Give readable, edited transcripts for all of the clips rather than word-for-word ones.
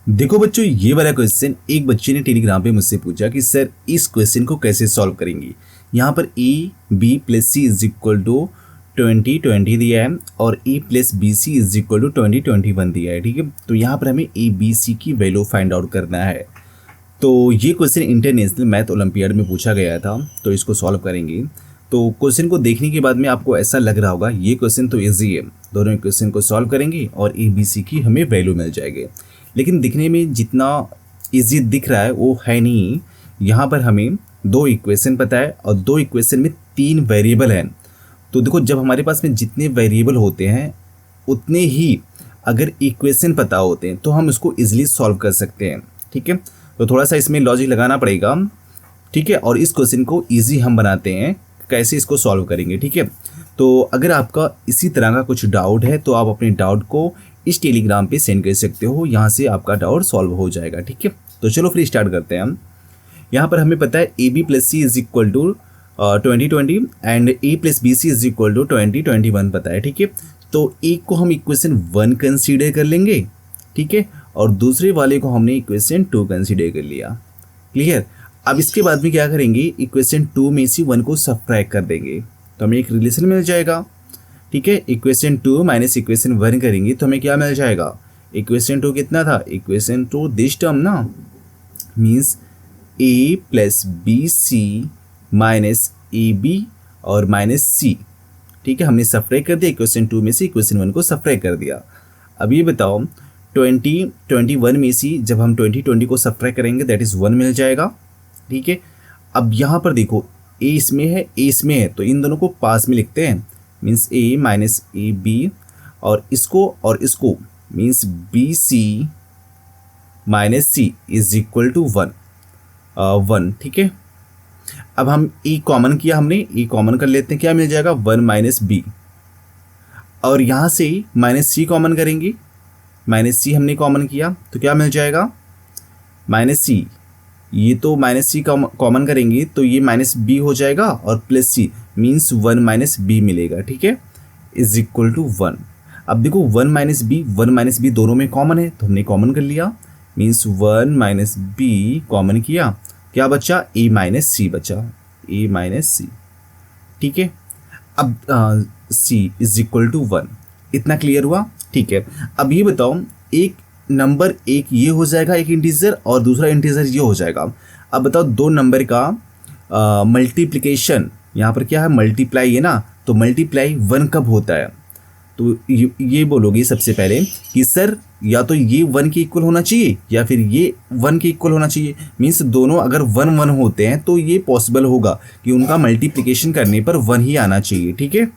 देखो बच्चों, ये वाला क्वेश्चन एक बच्चे ने टेलीग्राम पे मुझसे पूछा कि सर इस क्वेश्चन को कैसे सॉल्व करेंगे। यहाँ पर A B plus C is equal to 2020 दिया है और A plus B C is equal to 2021 दिया है। ठीक है, तो यहाँ पर हमें ए बी सी की वैल्यू फाइंड आउट करना है। तो ये क्वेश्चन इंटरनेशनल मैथ ओलंपियाड में पूछा गया था, तो इसको सॉल्व करेंगे। तो क्वेश्चन को देखने के बाद में आपको ऐसा लग रहा होगा ये क्वेश्चन तो ईजी है, दोनों क्वेश्चन को सॉल्व करेंगे और ए बी सी की हमें वैल्यू मिल जाएगी। लेकिन दिखने में जितना इजी दिख रहा है वो है नहीं। यहाँ पर हमें दो इक्वेशन पता है और दो इक्वेशन में तीन वेरिएबल हैं। तो देखो, जब हमारे पास में जितने वेरिएबल होते हैं उतने ही अगर इक्वेशन पता होते हैं तो हम उसको इजीली सॉल्व कर सकते हैं। ठीक है, तो थोड़ा सा इसमें लॉजिक लगाना पड़ेगा। ठीक है, और इस क्वेश्चन को ईजी हम बनाते हैं, कैसे इसको सॉल्व करेंगे। ठीक है, तो अगर आपका इसी तरह का कुछ डाउट है तो आप अपने डाउट को इस टेलीग्राम पे सेंड कर सकते हो, यहाँ से आपका डाउट सॉल्व हो जाएगा। ठीक है, तो चलो फिर स्टार्ट करते हैं हम। यहाँ पर हमें पता है a B plus C is equal to 2020 and a plus B C is equal to 2021 पता है। ठीक है, तो एक को हम इक्वेशन 1 कंसीडर कर लेंगे। ठीक है, और दूसरे वाले को हमने इक्वेशन 2 कंसीडर कर लिया। क्लियर। अब इसके बाद में क्या करेंगे, इक्वेशन 2 में से 1 को सब्ट्रैक्ट कर देंगे तो हमें एक रिलेशन मिल जाएगा। ठीक है, इक्वेशन 2 माइनस इक्वेशन 1 करेंगे तो हमें क्या मिल जाएगा। इक्वेशन 2 कितना था, इक्वेशन 2 दिस टर्म ना, means a plus B c minus a b और माइनस सी। ठीक है, हमने सब्ट्रैक्ट कर दिया, इक्वेशन 2 में से इक्वेशन 1 को सब्ट्रैक्ट कर दिया। अब ये बताओ 2021 में से जब हम 2020 को सब्ट्रैक्ट करेंगे दैट इज़ 1 मिल जाएगा। ठीक है, अब यहाँ पर देखो ए इसमें है ए इसमें है तो इन दोनों को पास में लिखते हैं, means a minus a b और इसको means b c minus C is equal to 1। ठीक है, अब हम ए कॉमन किया, हमने ए कॉमन कर लेते हैं, क्या मिल जाएगा 1 माइनस बी और यहाँ से माइनस सी कॉमन करेंगे, माइनस सी हमने कॉमन किया तो क्या मिल जाएगा माइनस सी। ये तो माइनस सी कॉमन करेंगे तो ये माइनस बी हो जाएगा और plus c means 1 minus b मिलेगा। ठीक है, इज इक्वल टू 1। अब देखो 1 माइनस बी दोनों में कॉमन है तो हमने कॉमन कर लिया, मीन्स 1 माइनस बी कॉमन किया, क्या बचा ए माइनस सी बचा, ए माइनस सी। ठीक है, अब सी इज इक्वल टू 1, इतना क्लियर हुआ। ठीक है, अब ये बताओ एक नंबर एक ये हो जाएगा एक इंटीजर और दूसरा इंटीजर ये हो जाएगा। अब बताओ दो नंबर का मल्टीप्लिकेशन, यहाँ पर क्या है मल्टीप्लाई है ना, तो मल्टीप्लाई 1 कब होता है। तो ये बोलोगे सबसे पहले कि सर या तो ये 1 के इक्वल होना चाहिए या फिर ये 1 के इक्वल होना चाहिए। मीन्स दोनों अगर 1 1 होते हैं तो ये पॉसिबल होगा कि उनका मल्टीप्लिकेशन करने पर 1 ही आना चाहिए। ठीक है,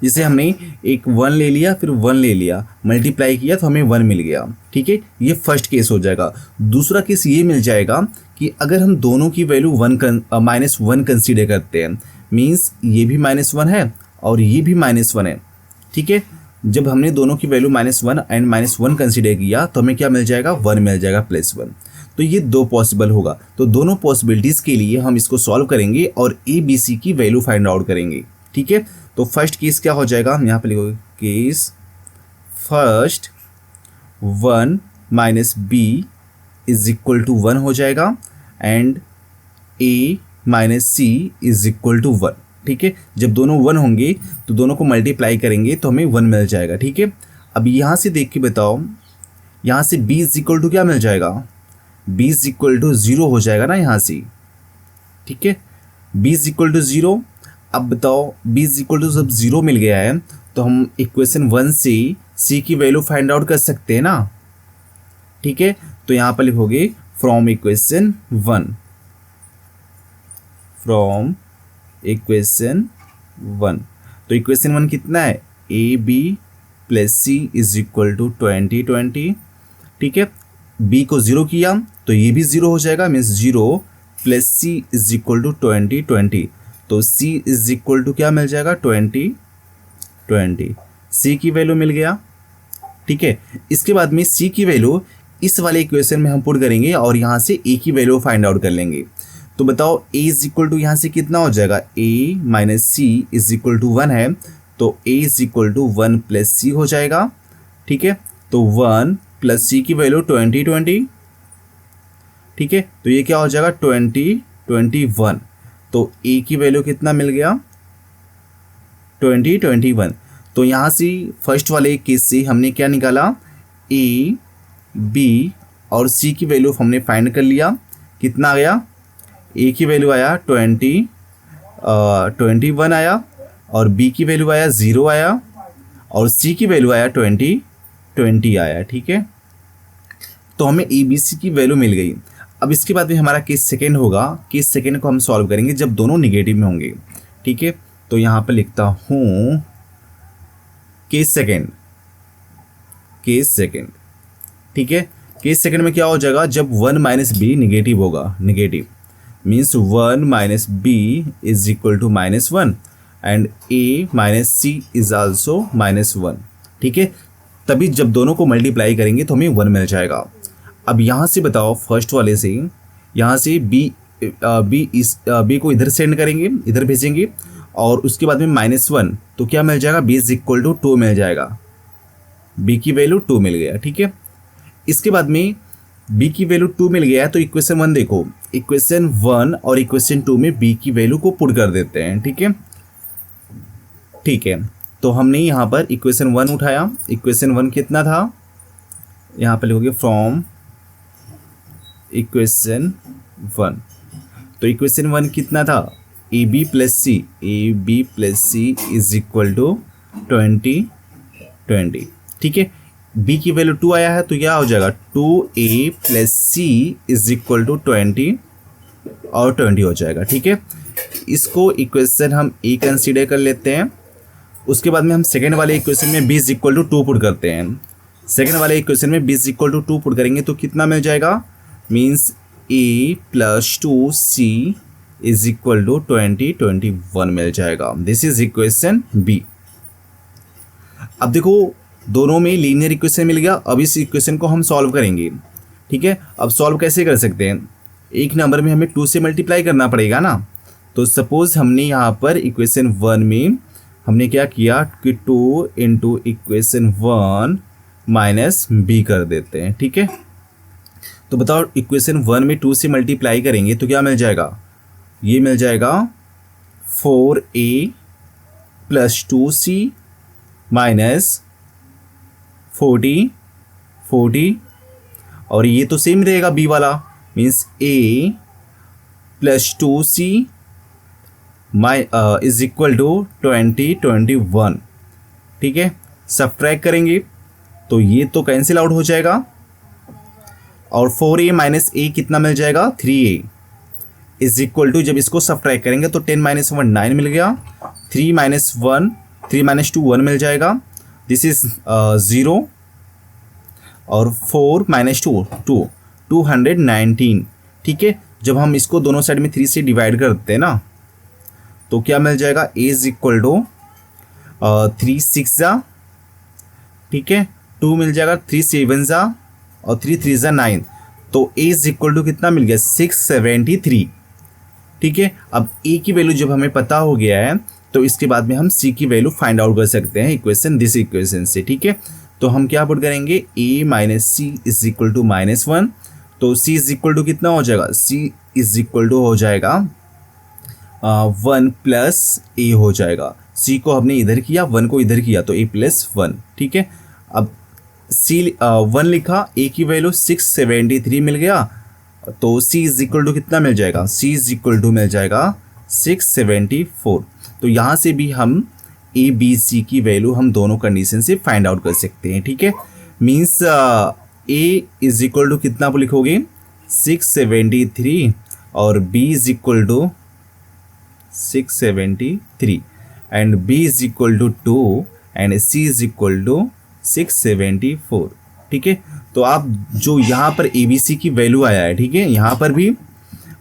जिसे हमने एक 1 ले लिया फिर 1 ले लिया, मल्टीप्लाई किया तो हमें 1 मिल गया। ठीक है, ये फर्स्ट केस हो जाएगा। दूसरा केस ये मिल जाएगा कि अगर हम दोनों की वैल्यू -1 कंसीडर करते हैं, मीन्स ये भी -1 है और ये भी -1 है। ठीक है, जब हमने दोनों की वैल्यू -1 एंड -1 कंसीडर किया तो हमें क्या मिल जाएगा 1 मिल जाएगा +1। तो ये दो पॉसिबल होगा। तो दोनों पॉसिबिलिटीज़ के लिए हम इसको सॉल्व करेंगे और ए बी सी की वैल्यू फाइंड आउट करेंगे। ठीक है, तो फर्स्ट केस क्या हो जाएगा, हम यहाँ पे लिखोगे case first 1 minus b is equal to 1 हो जाएगा and a minus C is equal to 1। ठीक है, जब दोनों 1 होंगे तो दोनों को मल्टीप्लाई करेंगे तो हमें 1 मिल जाएगा। ठीक है, अब यहाँ से देख के बताओ, यहाँ से b इज इक्वल टू क्या मिल जाएगा, b इज इक्वल टू 0 हो जाएगा ना यहाँ से। ठीक है, b इज इक्वल टू 0। अब बताओ b इज इक्वल टू जब 0 मिल गया है तो हम इक्वेशन 1 से c की वैल्यू फाइंड आउट कर सकते हैं ना। ठीक है, तो यहाँ पर लिखोगे फ्रॉम इक्वेशन 1, फ्रॉम इक्वेशन 1। तो इक्वेशन 1 कितना है, a B plus C is equal to 2020। ठीक है, b को 0 किया तो ये भी 0 हो जाएगा, means 0 plus C is equal to 2020। तो c इज इक्वल टू क्या मिल जाएगा 20। c की वैल्यू मिल गया। ठीक है, इसके बाद में c की वैल्यू इस वाले इक्वेशन में हम पुट करेंगे और यहाँ से a की वैल्यू फाइंड आउट कर लेंगे। तो बताओ a इज इक्वल टू यहाँ से कितना हो जाएगा, a minus C is equal to 1 है तो a is equal to 1 plus C हो जाएगा। ठीक है, तो 1 प्लस सी की वैल्यू 20 ठीक है। तो ये क्या हो जाएगा 21। तो ए की वैल्यू कितना मिल गया 21। तो यहाँ से फर्स्ट वाले केस से हमने क्या निकाला ए बी और सी की वैल्यू हमने फाइंड कर लिया। कितना आ गया ए की वैल्यू आया 21 आया और बी की वैल्यू आया 0 आया और सी की वैल्यू आया 20 आया। ठीक है, तो हमें ए बी सी की वैल्यू मिल गई। अब इसके बाद में हमारा केस सेकेंड होगा। केस सेकेंड को हम सॉल्व करेंगे जब दोनों निगेटिव में होंगे। ठीक है, तो यहाँ पर लिखता हूँ केस सेकेंड। ठीक है, केस सेकेंड में क्या हो जाएगा जब 1 माइनस बी निगेटिव होगा। Negative means 1 minus b is equal to -1 and a minus C is also -1। ठीक है, तभी जब दोनों को मल्टीप्लाई करेंगे तो हमें 1 मिल जाएगा। अब यहाँ से बताओ फर्स्ट वाले से, यहाँ से बी को इधर सेंड करेंगे, इधर भेजेंगे और उसके बाद में -1 तो क्या मिल जाएगा b इज इक्वल टू 2 मिल जाएगा। b की वैल्यू 2 मिल गया। ठीक है, इसके बाद में b की वैल्यू 2 मिल गया है तो इक्वेशन 1 देखो, इक्वेशन 1 और इक्वेशन 2 में b की वैल्यू को पुट कर देते हैं। ठीक है, तो हमने यहाँ पर इक्वेशन 1 उठाया। इक्वेशन 1 कितना था, यहाँ पर लिखोगे फ्रॉम इक्वेशन 1। तो इक्वेशन 1 कितना था a B plus C is equal to 20। ठीक है, b की वैल्यू 2 आया है तो क्या हो जाएगा 2a plus C is equal to 20 और 20 हो जाएगा। ठीक है, इसको इक्वेशन हम ए कंसीडर कर लेते हैं। उसके बाद में हम सेकेंड वाले इक्वेशन में b is equal to 2 put करते हैं। सेकेंड वाले इक्वेशन में b is equal to 2 put करेंगे तो कितना मिल जाएगा, means a plus 2c is equal to 21 मिल जाएगा। This is equation b. अब देखो दोनों में लीनियर इक्वेशन मिल गया। अब इस इक्वेशन को हम सॉल्व करेंगे। ठीक है, अब सॉल्व कैसे कर सकते हैं, एक नंबर में हमें 2 से मल्टीप्लाई करना पड़ेगा ना। तो सपोज हमने यहाँ पर इक्वेशन 1 में हमने क्या किया कि 2 इंटू इक्वेशन 1 माइनस बी कर देते हैं। ठीक है, तो बताओ इक्वेशन 1 में 2 से मल्टीप्लाई करेंगे तो क्या मिल जाएगा, ये मिल जाएगा 4a प्लस 2c माइनस 40 और ये तो सेम रहेगा b वाला, means a plus 2c is equal to 21। ठीक है, सब्ट्रैक्ट करेंगे तो ये तो कैंसिल आउट हो जाएगा और 4a माइनस a कितना मिल जाएगा 3a इज इक्वल टू, जब इसको सब्ट्रैक्ट करेंगे तो 10 माइनस 1 9 मिल गया, 3 माइनस 2 1 मिल जाएगा। दिस इज 0 और 4 माइनस 2 219। ठीक है, जब हम इसको दोनों साइड में 3 से डिवाइड करते हैं ना तो क्या मिल जाएगा a इज इक्वल टू 3 6 जा, ठीक है 2 मिल जाएगा, 3 7 जा और 3 3 जा 9, तो a इज इक्वल टू कितना मिल गया 673। ठीक है, अब a की वैल्यू जब हमें पता हो गया है तो इसके बाद में हम c की वैल्यू फाइंड आउट कर सकते हैं दिस इक्वेशन से। ठीक है, तो हम क्या पुट करेंगे a minus C is equal to -1, तो c इज इक्वल टू कितना हो जाएगा, c इज इक्वल टू हो जाएगा 1 प्लस a हो जाएगा। c को हमने इधर किया, 1 को इधर किया तो a प्लस 1। ठीक है, अब c 1 लिखा, a की वैल्यू 673 मिल गया, तो c इज इक्वल टू कितना मिल जाएगा, c इज इक्वल टू मिल जाएगा 674। तो यहाँ से भी हम a b c की वैल्यू हम दोनों कंडीशन से फाइंड आउट कर सकते हैं। ठीक है, means a is equal to कितना आप लिखोगे 673 और b is equal to 673 and b is equal to 2 and c is equal to 674। ठीक है, तो आप जो यहाँ पर ए बी सी की वैल्यू आया है, ठीक है, यहाँ पर भी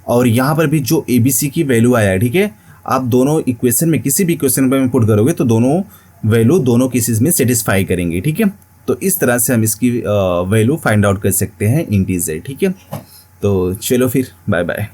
और यहाँ पर भी जो ए बी सी की वैल्यू आया है, ठीक है, आप दोनों इक्वेशन में किसी भी इक्वेशन में पुट करोगे तो दोनों वैल्यू दोनों केसेस में सेटिस्फाई करेंगे। ठीक है, तो इस तरह से हम इसकी वैल्यू फाइंड आउट कर सकते हैं इंटीजर। ठीक है, तो चलो फिर बाय बाय।